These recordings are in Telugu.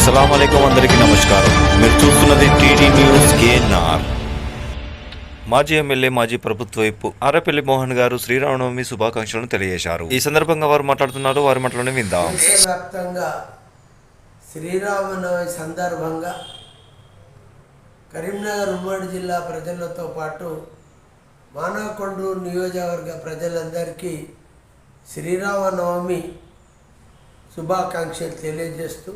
అస్సలాముఅలైకుం అందరికీ నమస్కారం. మీరు చూస్తున్నది టీడీ న్యూస్ కేఎన్ఆర్. మాజీ ఎమ్మెల్యే మాజీ ప్రభుత్వ వైపు ఆరపల్లి మోహన్ గారు శ్రీరామనవమి శుభాకాంక్షలను తెలియజేశారు. ఈ సందర్భంగా వారు మాట్లాడుతున్నారు. వారి మాటలోనే విందాం. దేశవ్యాప్తంగా శ్రీరామనవమి సందర్భంగా కరీంనగర్ ఉమ్మడి జిల్లా ప్రజలతో పాటు మానకొండూరు నియోజకవర్గ ప్రజలందరికీ శ్రీరామనవమి శుభాకాంక్షలు తెలియజేస్తూ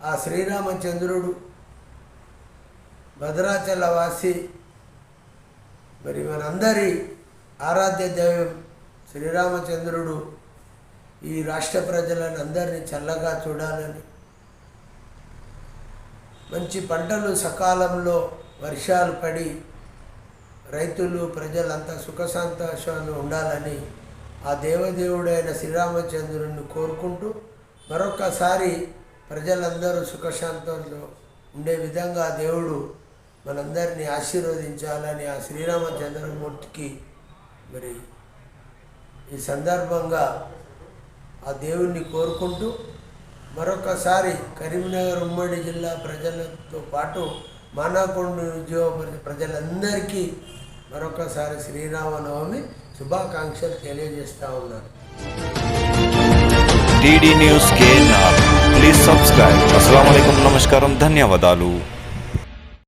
ఆ శ్రీరామచంద్రుడు భద్రాచలవాసి మరి మనందరి ఆరాధ్య దైవం శ్రీరామచంద్రుడు ఈ రాష్ట్ర ప్రజలను అందరినీ చల్లగా చూడాలని, మంచి పంటలు సకాలంలో వర్షాలు పడి రైతులు ప్రజలంతా సుఖ సంతోషాలు ఉండాలని ఆ దేవదేవుడైన శ్రీరామచంద్రుడిని కోరుకుంటూ మరొకసారి ప్రజలందరూ సుఖశాంతంలో ఉండే విధంగా దేవుడు మనందరినీ ఆశీర్వదించాలని ఆ శ్రీరామచంద్రమూర్తికి మరి ఈ సందర్భంగా ఆ దేవుణ్ణి కోరుకుంటూ మరొకసారి కరీంనగర్ ఉమ్మడి జిల్లా ప్రజలతో పాటు మానకొండ నియోజకవర్గ ప్రజలందరికీ మరొకసారి శ్రీరామనవమి శుభాకాంక్షలు తెలియజేస్తా ఉన్నాను. TD news KNR. Please subscribe. అస్సలాముఅలైకుం, నమస్కారం, ధన్యవాదాలు.